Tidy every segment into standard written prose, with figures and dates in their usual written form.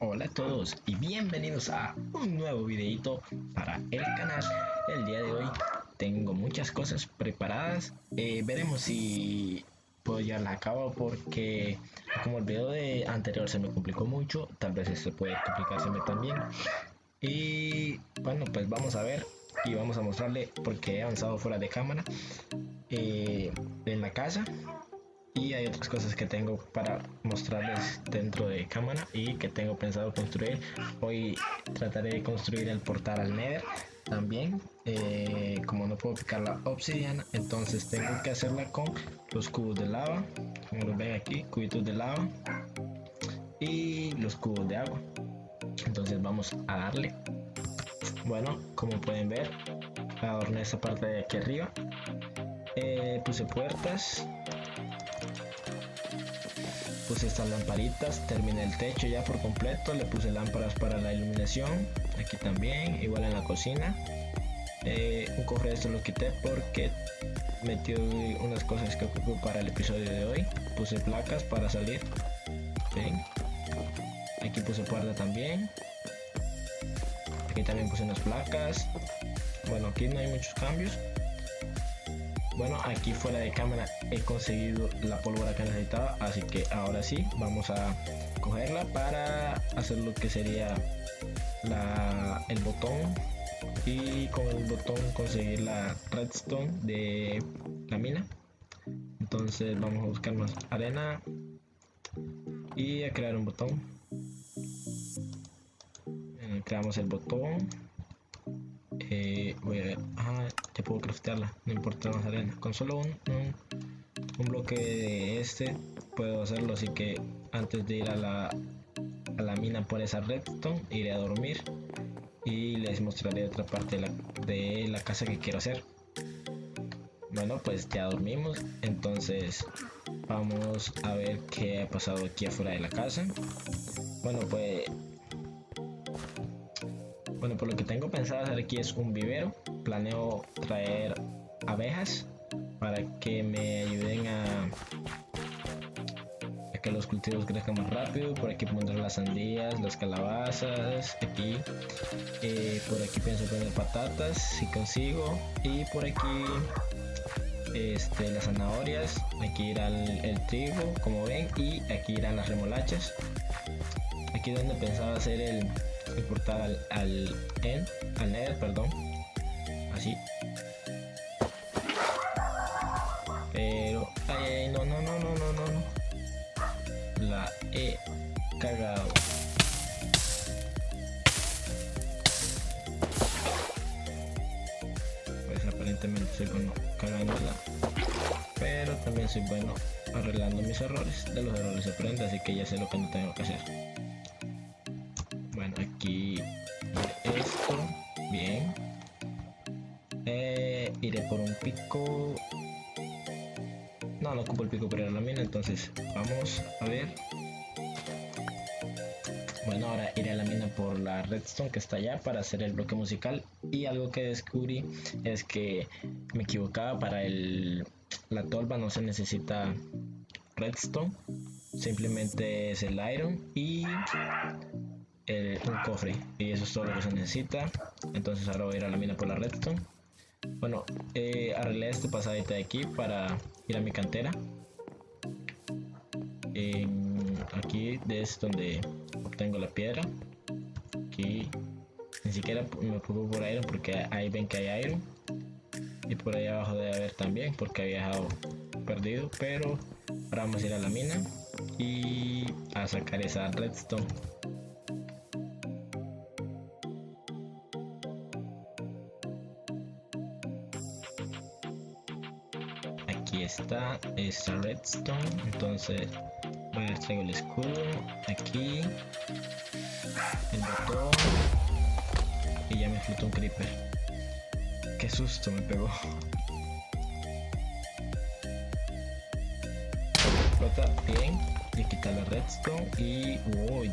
Hola a todos y bienvenidos a un nuevo videito para el canal. El día de hoy tengo muchas cosas preparadas. Veremos si puedo llevarlas a cabo porque como el video de anterior se me complicó mucho, tal vez este puede complicárseme también. Y bueno, pues vamos a ver y vamos a mostrarle porque he avanzado fuera de cámara en la casa. Y hay otras cosas que tengo para mostrarles dentro de cámara y que tengo pensado construir. Hoy trataré de construir el portal al Nether también. Como no puedo picar la obsidiana, entonces tengo que hacerla con los cubos de lava, como lo ven aquí, cubitos de lava y los cubos de agua. Entonces vamos a darle. Bueno, como pueden ver, adorné esta parte de aquí arriba. Puse puertas, puse estas lamparitas, terminé el techo ya por completo, le puse lámparas para la iluminación, aquí también, igual en la cocina. Un cofre de esto lo quité porque metí unas cosas que ocupo para el episodio de hoy. Puse placas para salir, ¿ven? Aquí puse puerta también, aquí también puse unas placas. Bueno, aquí no hay muchos cambios. Bueno, aquí fuera de cámara he conseguido la pólvora que necesitaba, así que ahora sí vamos a cogerla para hacer lo que sería el botón, y con el botón conseguir la redstone de la mina. Entonces vamos a buscar más arena y a crear un botón. Creamos el botón. Voy a ver, ya puedo craftearla, no importa más arena, con solo un bloque de este puedo hacerlo. Así que antes de ir a la mina por esa redstone, iré a dormir y les mostraré otra parte de la casa que quiero hacer. Bueno, pues ya dormimos, entonces vamos a ver qué ha pasado aquí afuera de la casa. Bueno, por lo que tengo pensado hacer aquí es un vivero. Planeo traer abejas para que me ayuden a que los cultivos crezcan más rápido. Por aquí pondré las sandías, las calabazas, aquí. Por aquí pienso poner patatas si consigo. Y por aquí las zanahorias. Aquí irá el trigo, como ven, y aquí irán las remolachas. Aquí es donde pensaba hacer el portal al Nether, perdón, así. Pero no, la he cagado. Pues aparentemente soy bueno cagándola, pero también soy bueno arreglando mis errores. De los errores se aprende, así que ya sé lo que no tengo que hacer. Bueno, aquí iré esto, bien. Iré por un pico. No ocupo el pico para ir a la mina, entonces vamos a ver. Bueno, ahora iré a la mina por la redstone que está allá para hacer el bloque musical. Y algo que descubrí es que me equivocaba, para la tolva no se necesita redstone, simplemente es el iron y un cofre, y eso es todo lo que se necesita. Entonces ahora voy a ir a la mina por la redstone. Bueno, arreglé este pasadita de aquí para ir a mi cantera. Aquí es donde obtengo la piedra. Aquí ni siquiera me preocupo por iron porque ahí ven que hay iron. Y por ahí abajo debe haber también porque había dejado perdido. Pero ahora vamos a ir a la mina y a sacar esa redstone. Aquí está esta redstone, entonces voy a traigo el escudo, aquí el botón, y ya me flotó un creeper. Qué susto me pegó. Flota bien, le quita la redstone y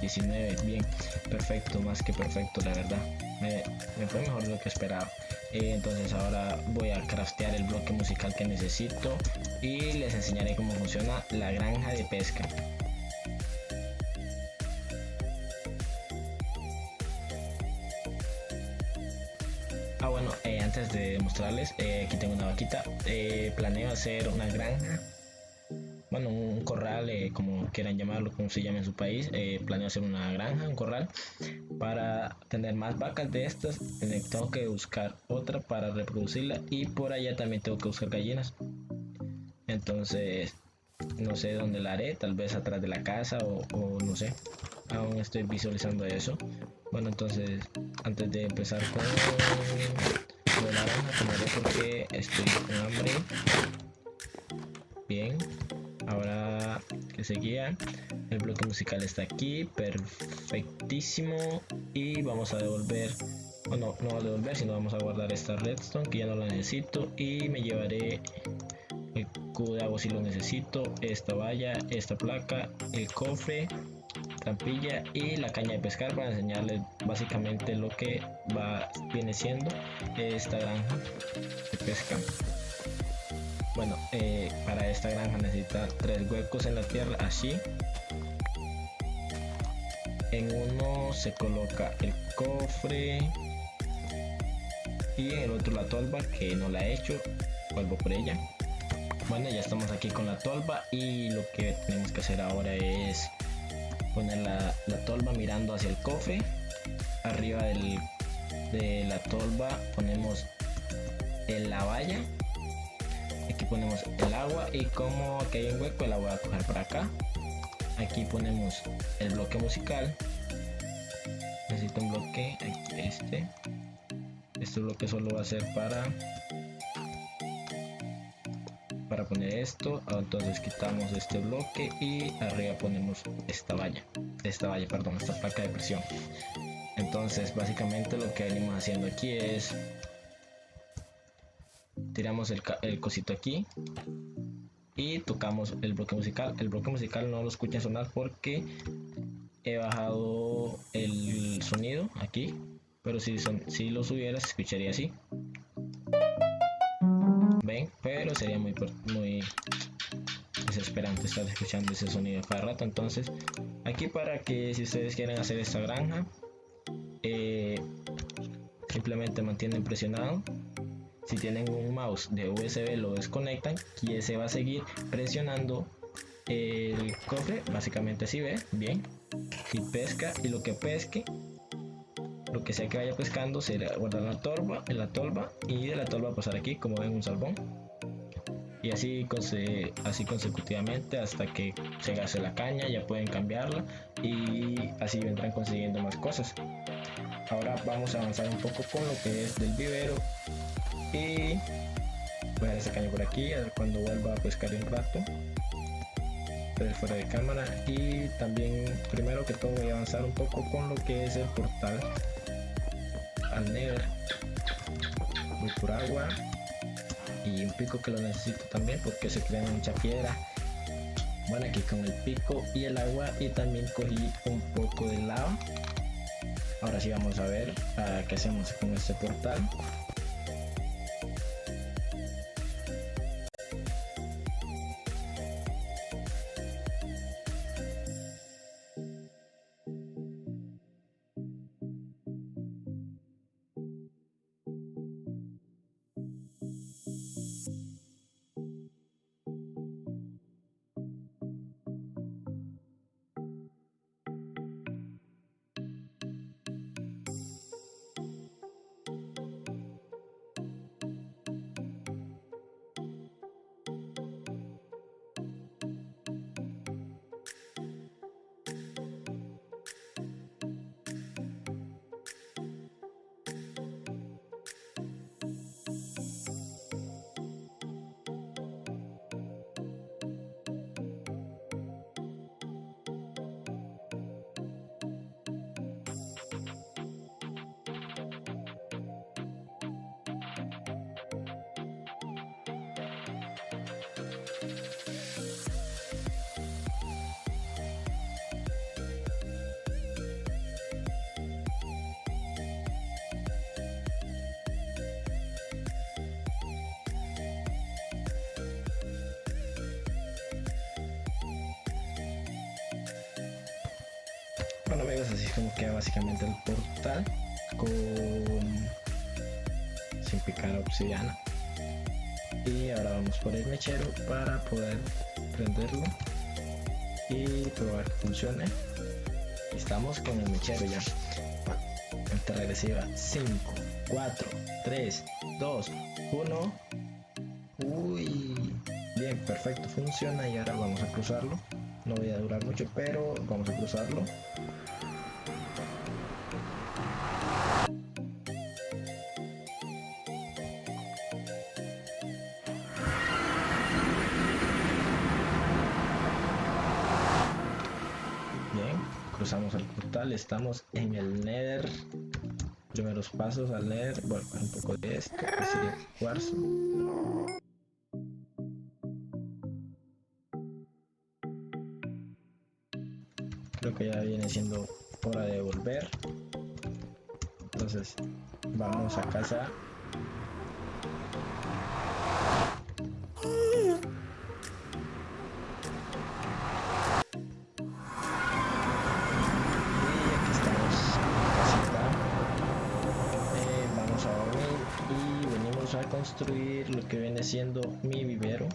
19, bien, perfecto, más que perfecto, la verdad. Me fue mejor de lo que esperaba. Entonces ahora voy a craftear el bloque musical que necesito y les enseñaré cómo funciona la granja de pesca. Bueno, antes de mostrarles, aquí tengo una vaquita. Planeo hacer una granja, bueno, un corral, como quieran llamarlo, como se llama en su país. Planeo hacer una granja, un corral, para tener más vacas de estas. Tengo que buscar otra para reproducirla, y por allá también tengo que buscar gallinas. Entonces, no sé dónde la haré, tal vez atrás de la casa o no sé. Aún estoy visualizando eso. Bueno, entonces, antes de empezar con la granja, comeré porque estoy con hambre. Bien, ahora que seguía, el bloque musical está aquí, perfectísimo. Y vamos a devolver, bueno, no a devolver, sino vamos a guardar esta redstone que ya no la necesito, y me llevaré el cubo de agua si lo necesito, esta valla, esta placa, el cofre, trampilla y la caña de pescar, para enseñarles básicamente lo que viene siendo esta granja de pesca. Bueno, para esta granja necesita 3 huecos en la tierra, así. En uno se coloca el cofre y en el otro la tolva, que no la he hecho, vuelvo por ella. Bueno, ya estamos aquí con la tolva, y lo que tenemos que hacer ahora es poner la tolva mirando hacia el cofre. Arriba de la tolva ponemos la valla. Aquí ponemos el agua, y como aquí hay un hueco, la voy a coger por acá. Aquí ponemos el bloque musical. Necesito un bloque, aquí este bloque solo va a ser para poner esto. Entonces quitamos este bloque y arriba ponemos esta placa de presión. Entonces básicamente lo que venimos haciendo aquí es tiramos el cosito aquí y tocamos el bloque musical. El bloque musical no lo escuchan sonar porque he bajado el sonido aquí, pero si lo subiera se escucharía así. Ven, pero sería muy desesperante estar escuchando ese sonido cada rato. Entonces aquí, para que si ustedes quieren hacer esta granja, simplemente mantienen presionado. Si tienen un mouse de USB, lo desconectan y ese va a seguir presionando el cofre, básicamente así, ve bien, y pesca, y lo que pesque, lo que sea que vaya pescando, se guarda en la tolva, y de la tolva pasar aquí, como ven, un salmón, y así consecutivamente hasta que se gase la caña. Ya pueden cambiarla y así vendrán consiguiendo más cosas. Ahora vamos a avanzar un poco con lo que es del vivero, y voy a dejar esa caña por aquí, a ver cuando vuelva a pescar un rato, pero fuera de cámara. Y también, primero que todo, voy a avanzar un poco con lo que es el portal al Nether. Voy por agua y un pico, que lo necesito también porque se crea mucha piedra. Bueno, aquí con el pico y el agua, y también cogí un poco de lava. Ahora sí vamos a ver qué hacemos con este portal. Bueno amigos, así es como queda básicamente el portal con sin picar obsidiana. Y ahora vamos por el mechero para poder prenderlo y probar que funcione. Estamos con el mechero ya. Cuenta regresiva: 5, 4, 3, 2, 1. Uy, bien, perfecto, funciona. Y ahora vamos a cruzarlo. No voy a durar mucho, pero vamos a cruzarlo. Bien, cruzamos el portal, estamos en el Nether. Primeros pasos al Nether. Bueno, un poco de esto, que sería cuarzo. Creo que ya viene siendo hora de volver. Entonces, vamos a casa. A construir lo que viene siendo mi vivero.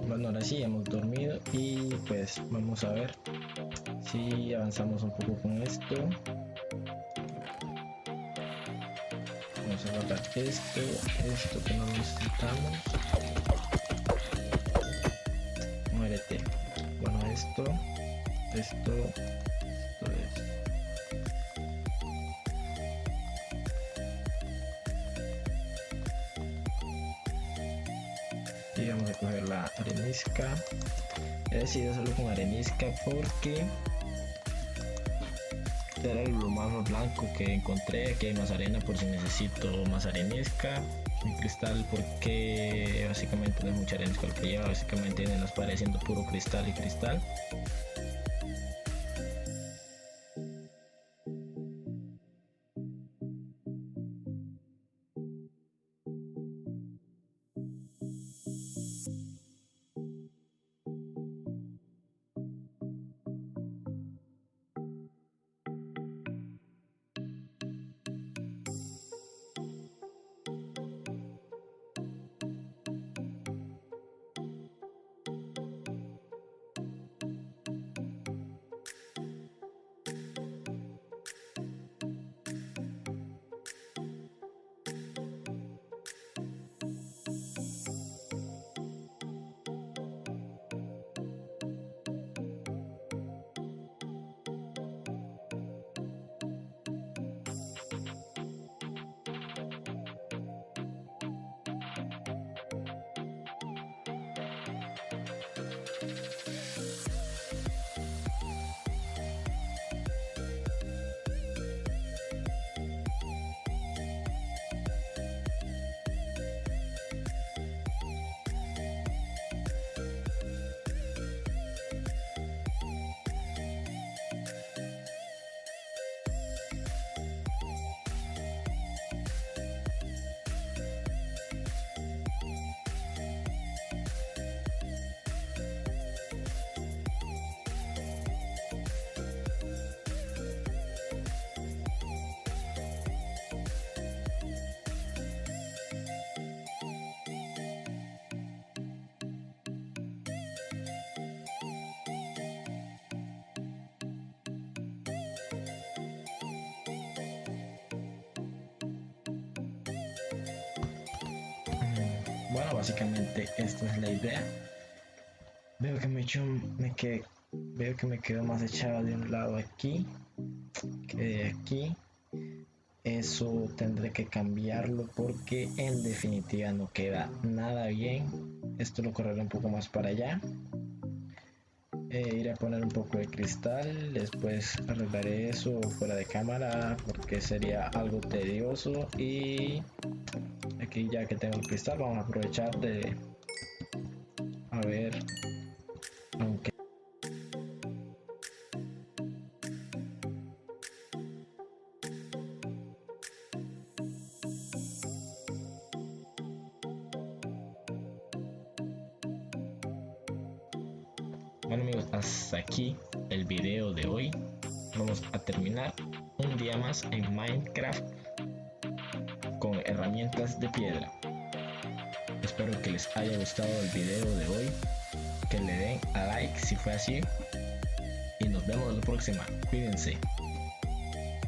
Bueno, ahora sí hemos dormido y pues vamos a ver si avanzamos un poco con esto. Vamos a guardar esto que no necesitamos. Muérete. Bueno, esto es. Y vamos a coger la arenisca. He decidido hacerlo con arenisca porque era lo más blanco que encontré. Aquí hay más arena por si necesito más arenisca. Mi cristal porque básicamente no es mucha arenisca lo que lleva. Básicamente tienen las paredes siendo puro cristal y cristal. Bueno, básicamente esta es la idea. Veo que veo que me quedo más echado de un lado aquí que de aquí. Eso tendré que cambiarlo porque en definitiva no queda nada bien. Esto lo correré un poco más para allá. Iré a poner un poco de cristal, después arreglaré eso fuera de cámara porque sería algo tedioso. Y aquí, ya que tengo el cristal, vamos a aprovechar de a ver, aunque bueno amigos, hasta aquí el video de hoy. vamos a terminar un día más en Minecraft con herramientas de piedra. Espero que les haya gustado el video de hoy, que le den a like si fue así y nos vemos la próxima. Cuídense.